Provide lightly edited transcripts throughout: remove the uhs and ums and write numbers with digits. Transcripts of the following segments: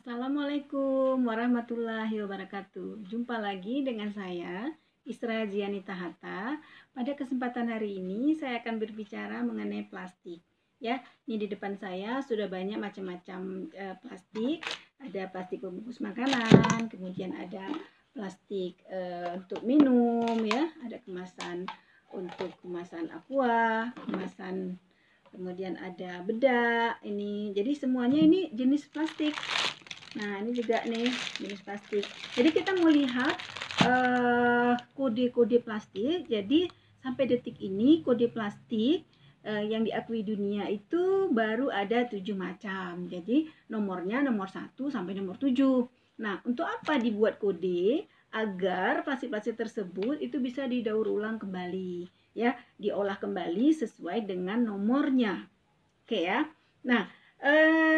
Assalamualaikum warahmatullahi wabarakatuh. Jumpa lagi dengan saya, Isra Zianita Hatta. Pada kesempatan hari ini saya akan berbicara mengenai plastik. Ya, ini di depan saya sudah banyak macam-macam plastik. Ada plastik pembungkus makanan, kemudian ada plastik untuk minum, ya, ada kemasan untuk kemasan aqua, kemasan, kemudian ada bedak. Ini, jadi semuanya ini jenis plastik. Nah, ini juga nih jenis plastik. Jadi kita mau lihat kode-kode plastik. Jadi sampai detik ini kode plastik yang diakui dunia itu baru ada 7 macam. Jadi nomornya nomor 1 sampai nomor 7. Nah, untuk apa dibuat kode? Agar plastik-plastik tersebut itu bisa didaur ulang kembali, ya, diolah kembali sesuai dengan nomornya. Oke ya. Nah,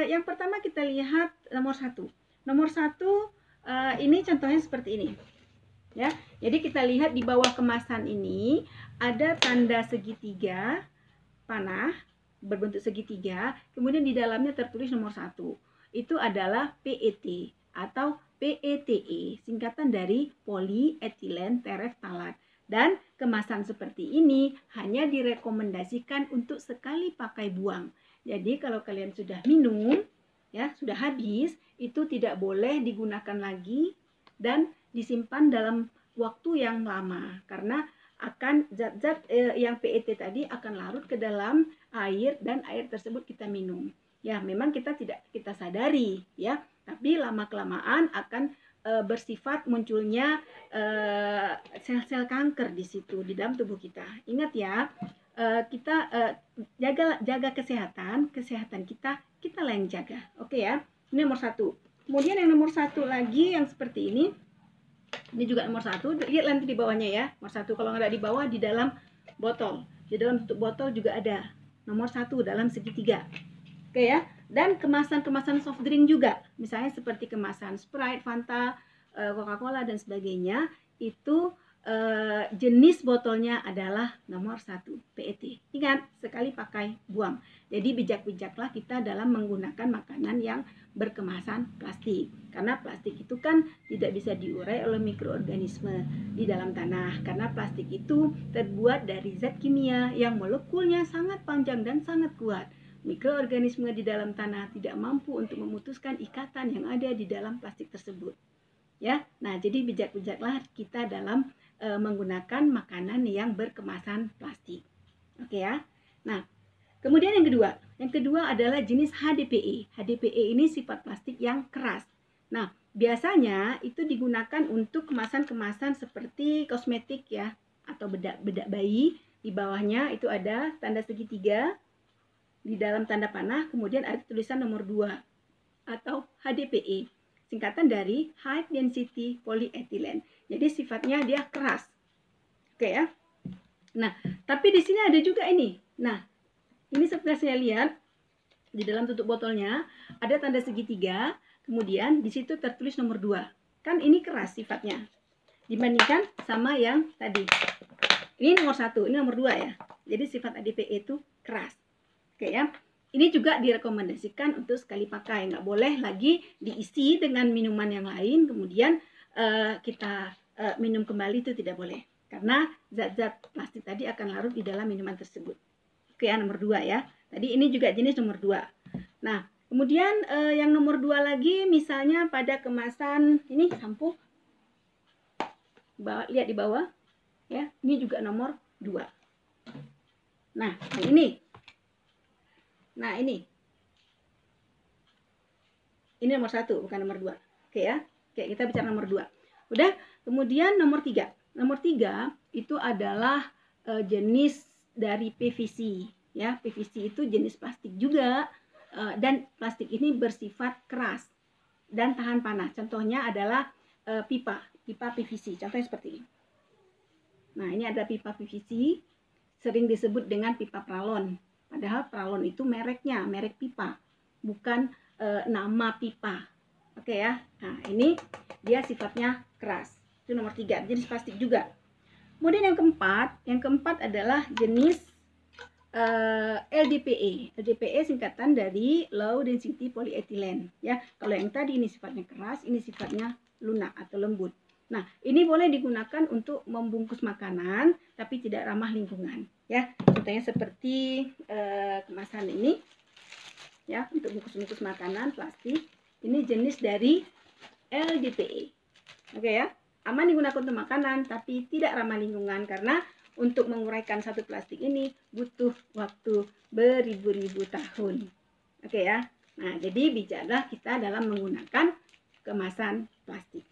yang pertama kita lihat nomor 1. Nomor 1 ini contohnya seperti ini. Ya. Jadi kita lihat di bawah kemasan ini ada tanda segitiga panah berbentuk segitiga, kemudian di dalamnya tertulis nomor 1. Itu adalah PET atau PETE, singkatan dari polyethylene terephthalate. Dan kemasan seperti ini hanya direkomendasikan untuk sekali pakai buang. Jadi kalau kalian sudah minum, ya, sudah habis, itu tidak boleh digunakan lagi dan disimpan dalam waktu yang lama, karena akan zat-zat yang PET tadi akan larut ke dalam air dan air tersebut kita minum. Ya, memang kita tidak kita sadari, ya, tapi lama-kelamaan akan bersifat munculnya sel-sel kanker di situ di dalam tubuh kita. Ingat ya, kita jaga kesehatan kita lah yang jaga. Oke ya, ini nomor 1. Kemudian yang nomor 1 lagi yang seperti ini juga nomor 1. Lihat nanti di bawahnya ya, nomor 1. Kalau nggak ada di bawah, di dalam botol, di dalam tutup botol juga ada nomor 1 dalam segitiga. Oke ya, dan kemasan-kemasan soft drink juga, misalnya seperti kemasan Sprite, Fanta, Coca-Cola dan sebagainya, itu jenis botolnya adalah nomor 1 PET. Ingat, sekali pakai buang. Jadi bijak-bijaklah kita dalam menggunakan makanan yang berkemasan plastik, karena plastik itu kan tidak bisa diurai oleh mikroorganisme di dalam tanah, karena plastik itu terbuat dari zat kimia yang molekulnya sangat panjang dan sangat kuat. Mikroorganisme di dalam tanah tidak mampu untuk memutuskan ikatan yang ada di dalam plastik tersebut. Ya, nah jadi bijak-bijaklah kita dalam menggunakan makanan yang berkemasan plastik. Oke ya. Nah, kemudian yang kedua adalah jenis HDPE. HDPE ini sifat plastik yang keras. Nah, biasanya itu digunakan untuk kemasan-kemasan seperti kosmetik ya, atau bedak bayi. Di bawahnya itu ada tanda segitiga, di dalam tanda panah, kemudian ada tulisan nomor 2 atau HDPE, singkatan dari High Density Polyethylene. Jadi sifatnya dia keras. Oke ya. Nah, tapi di sini ada juga ini. Nah, ini seperti saya lihat di dalam tutup botolnya ada tanda segitiga, kemudian di situ tertulis nomor 2. Kan ini keras sifatnya dibandingkan sama yang tadi. Ini nomor 1, ini nomor 2 ya. Jadi sifat HDPE itu keras. Oke ya. Ini juga direkomendasikan untuk sekali pakai, nggak boleh lagi diisi dengan minuman yang lain, kemudian kita minum kembali, itu tidak boleh. Karena zat-zat plastik tadi akan larut di dalam minuman tersebut. Oke ya, nomor 2 ya. Tadi ini juga jenis nomor 2. Nah, kemudian yang nomor 2 lagi, misalnya pada kemasan, ini sampo. Lihat di bawah. Ya, ini juga nomor 2. Nah, ini. Nah, ini nomor 1, bukan nomor 2. Oke ya. Oke, kita bicara nomor 2. Udah, kemudian nomor 3. Nomor 3 itu adalah jenis dari PVC. Ya, PVC itu jenis plastik juga, dan plastik ini bersifat keras dan tahan panas. Contohnya adalah pipa PVC. Contohnya seperti ini. Nah, ini ada pipa PVC, sering disebut dengan pipa pralon. Padahal pralon itu mereknya, merek pipa, bukan nama pipa. Oke ya. Nah, ini dia sifatnya keras. Itu nomor 3, jenis plastik juga. Kemudian yang keempat adalah jenis LDPE. LDPE singkatan dari low density polyethylene ya. Kalau yang tadi ini sifatnya keras, ini sifatnya lunak atau lembut. Nah, ini boleh digunakan untuk membungkus makanan tapi tidak ramah lingkungan ya. Contohnya seperti kemasan ini ya, untuk bungkus-bungkus makanan plastik. Ini jenis dari LDPE. Oke ya. Aman digunakan untuk makanan tapi tidak ramah lingkungan karena untuk menguraikan satu plastik ini butuh waktu beribu-ribu tahun. Oke ya. Nah, jadi bijaklah kita dalam menggunakan kemasan plastik.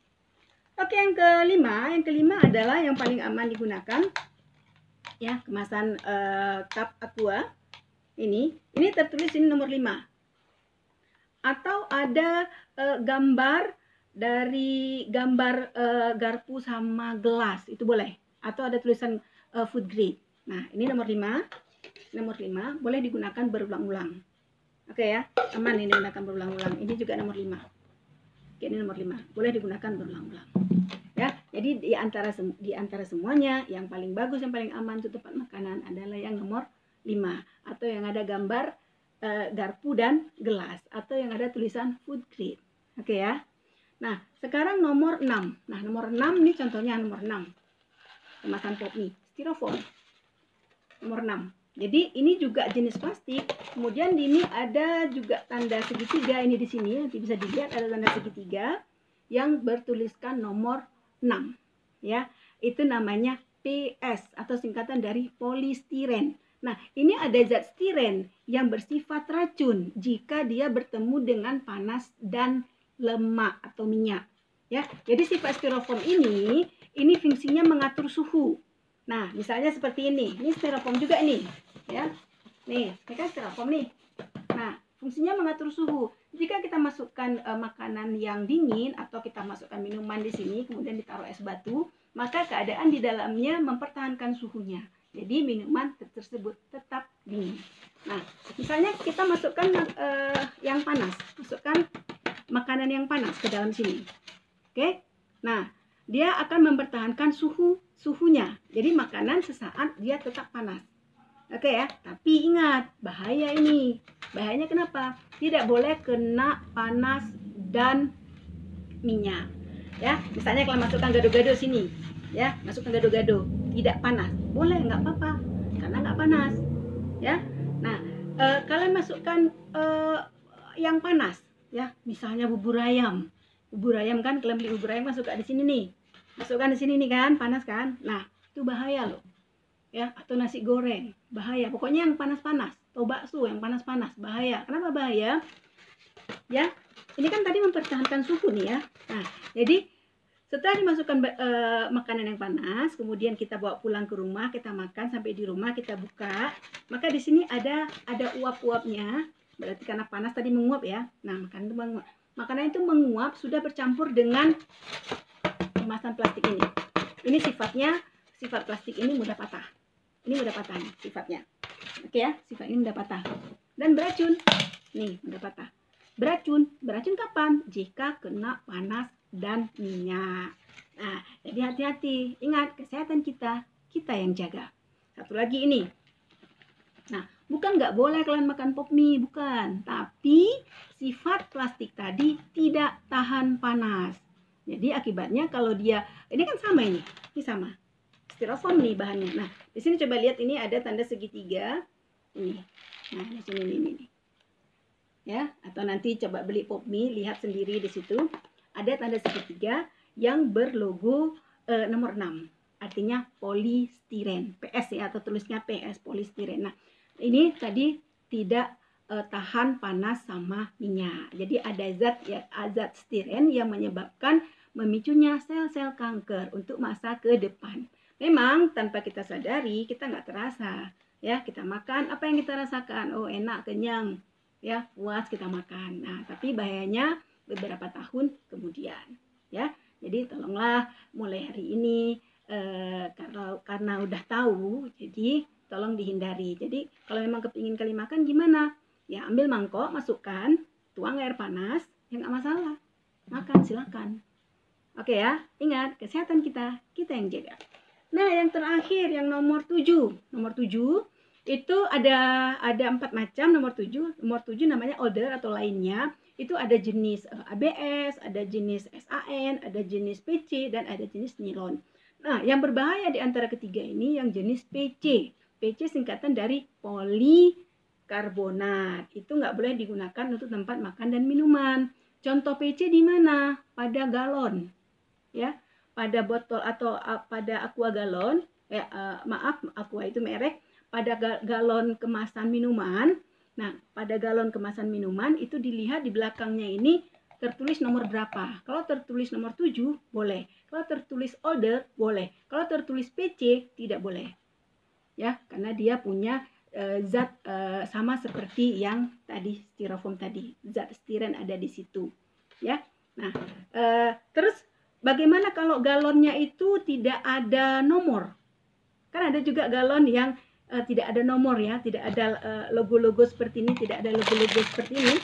Oke, yang kelima adalah yang paling aman digunakan ya, kemasan cup aqua. Ini tertulis ini nomor 5. Atau ada gambar dari garpu sama gelas, itu boleh. Atau ada tulisan food grade. Nah, ini nomor 5. Nomor 5 boleh digunakan berulang-ulang. Oke ya, aman ini digunakan berulang-ulang. Ini juga nomor 5. Oke, ini nomor 5. Boleh digunakan berulang-ulang. Ya, jadi di antara semuanya yang paling bagus, yang paling aman untuk tempat makanan adalah yang nomor 5 atau yang ada gambar garpu dan gelas atau yang ada tulisan food grade. Oke ya. Nah, sekarang nomor 6. Nah, nomor 6 ini contohnya nomor 6. Kemasan pop mie, styrofoam. Nomor 6. Jadi ini juga jenis plastik. Kemudian di ini ada juga tanda segitiga ini di sini, nanti bisa dilihat ada tanda segitiga yang bertuliskan nomor 6. Ya, itu namanya PS atau singkatan dari polistiren. Nah, ini ada zat stiren yang bersifat racun jika dia bertemu dengan panas dan lemak atau minyak. Ya, jadi sifat styrofoam ini fungsinya mengatur suhu. Nah, misalnya seperti ini styrofoam juga nih, ya. Nih, ini kan styrofoam nih. Nah, fungsinya mengatur suhu. Jika kita masukkan makanan yang dingin atau kita masukkan minuman di sini, kemudian ditaruh es batu, maka keadaan di dalamnya mempertahankan suhunya. Jadi minuman tersebut tetap dingin. Nah, misalnya kita masukkan yang panas, masukkan makanan yang panas ke dalam sini. Oke? Nah, dia akan mempertahankan suhunya. Jadi makanan sesaat dia tetap panas. Oke ya, tapi ingat, bahaya ini. Bahayanya kenapa? Tidak boleh kena panas dan minyak. Ya, misalnya kalau masukkan gado-gado sini, ya, masukkan gado-gado, tidak panas. Boleh, nggak apa-apa, karena nggak panas. Ya, nah, kalian masukkan yang panas, ya, misalnya bubur ayam. Bubur ayam kan, kalian beli bubur ayam masukkan di sini nih. Masukkan di sini nih kan, panas kan? Nah, itu bahaya loh. Ya, atau nasi goreng, bahaya. Pokoknya yang panas-panas, atau bakso yang panas-panas, bahaya. Kenapa bahaya? Ya, ini kan tadi mempertahankan suhu nih ya. Nah, jadi setelah dimasukkan makanan yang panas, kemudian kita bawa pulang ke rumah, kita makan sampai di rumah kita buka, maka di sini ada uap-uapnya. Berarti karena panas tadi menguap ya. Nah, makanan itu menguap sudah bercampur dengan kemasan plastik ini. Ini sifat plastik ini mudah patah. Ini mudah patah nih sifatnya. Oke ya, sifat ini mudah patah. Dan beracun. Nih, mudah patah. Beracun kapan? Jika kena panas dan minyak. Nah, jadi hati-hati. Ingat, kesehatan kita yang jaga. Satu lagi ini. Nah, bukan nggak boleh kalian makan pop mie, bukan. Tapi sifat plastik tadi tidak tahan panas. Jadi akibatnya kalau dia, ini kan sama ini sama. Styrofoam nih bahannya. Nah, di sini coba lihat ini ada tanda segitiga. Ini. Nah, di sini ini. Ya, atau nanti coba beli pop mie, lihat sendiri di situ. Ada tanda segitiga yang berlogo nomor 6. Artinya polistiren. PS ya, atau tulisnya PS, polistiren. Nah, ini tadi tidak tahan panas sama minyak. Jadi ada zat stiren yang menyebabkan memicunya sel-sel kanker untuk masa ke depan. Memang tanpa kita sadari, kita nggak terasa. Ya, kita makan, apa yang kita rasakan? Oh, enak, kenyang. Ya, puas kita makan. Nah, tapi bahayanya beberapa tahun kemudian. Ya, jadi tolonglah mulai hari ini, karena udah tahu, jadi tolong dihindari. Jadi kalau memang kepingin kali makan gimana? Ya, ambil mangkok, masukkan, tuang air panas, ya nggak masalah. Makan, silakan. Oke ya, ingat, kesehatan kita yang jaga. Nah, yang terakhir, yang nomor 7. Nomor 7, Itu ada 4 macam. Nomor 7 namanya older atau lainnya. Itu ada jenis ABS, ada jenis SAN, ada jenis PC, dan ada jenis nilon. Nah, yang berbahaya di antara ketiga ini yang jenis PC. PC singkatan dari polikarbonat. Itu nggak boleh digunakan untuk tempat makan dan minuman. Contoh PC di mana? Pada galon, ya, pada botol atau pada aqua galon. Maaf, aqua itu merek. Pada galon kemasan minuman. Nah, pada galon kemasan minuman itu dilihat di belakangnya ini tertulis nomor berapa. Kalau tertulis nomor 7, boleh. Kalau tertulis older, boleh. Kalau tertulis PC, tidak boleh. Ya, karena dia punya zat sama seperti yang tadi styrofoam tadi. Zat stiren ada di situ. Ya. Nah, terus bagaimana kalau galonnya itu tidak ada nomor? Kan ada juga galon yang tidak ada nomor ya, tidak ada logo-logo seperti ini, tidak ada logo-logo seperti ini.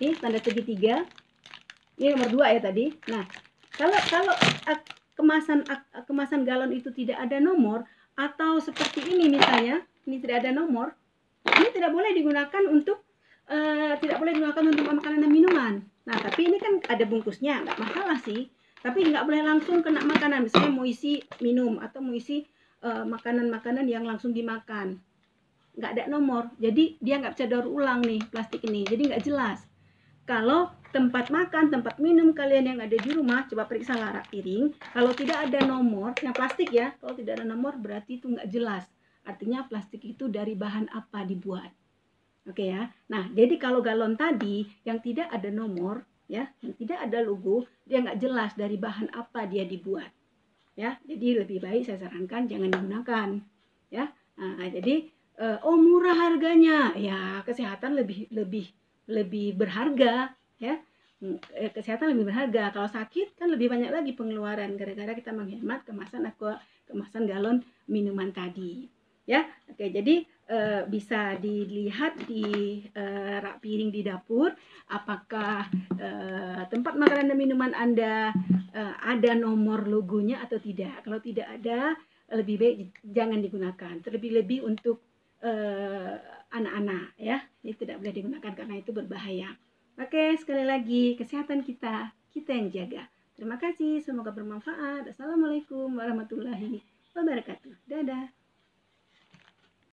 Ini tanda segitiga. Ini nomor 2 ya tadi. Nah, kalau kemasan galon itu tidak ada nomor atau seperti ini misalnya, ini tidak ada nomor, ini tidak boleh digunakan untuk makanan dan minuman. Nah, tapi ini kan ada bungkusnya, nggak masalah sih. Tapi nggak boleh langsung kena makanan. Misalnya mau isi minum atau mau isi makanan-makanan yang langsung dimakan, nggak ada nomor, jadi dia nggak bisa daur ulang nih plastik ini, jadi nggak jelas. Kalau tempat makan, tempat minum kalian yang ada di rumah, coba periksa larak piring. Kalau tidak ada nomor, yang plastik ya, kalau tidak ada nomor berarti itu nggak jelas. Artinya plastik itu dari bahan apa dibuat. Oke ya. Nah, jadi kalau galon tadi yang tidak ada nomor, ya, yang tidak ada logo, dia nggak jelas dari bahan apa dia dibuat. Ya, jadi lebih baik saya sarankan jangan digunakan. Ya. Nah, jadi murah harganya, ya kesehatan lebih berharga, ya. Kesehatan lebih berharga. Kalau sakit kan lebih banyak lagi pengeluaran gara-gara kita menghemat kemasan galon minuman tadi. Ya, oke. Jadi bisa dilihat di rak piring di dapur, apakah tempat makanan dan minuman Anda ada nomor logonya atau tidak. Kalau tidak ada, lebih baik jangan digunakan. Terlebih-lebih untuk anak-anak ya, ini tidak boleh digunakan karena itu berbahaya. Oke, sekali lagi kesehatan kita yang jaga. Terima kasih, semoga bermanfaat. Assalamualaikum warahmatullahi wabarakatuh. Dadah.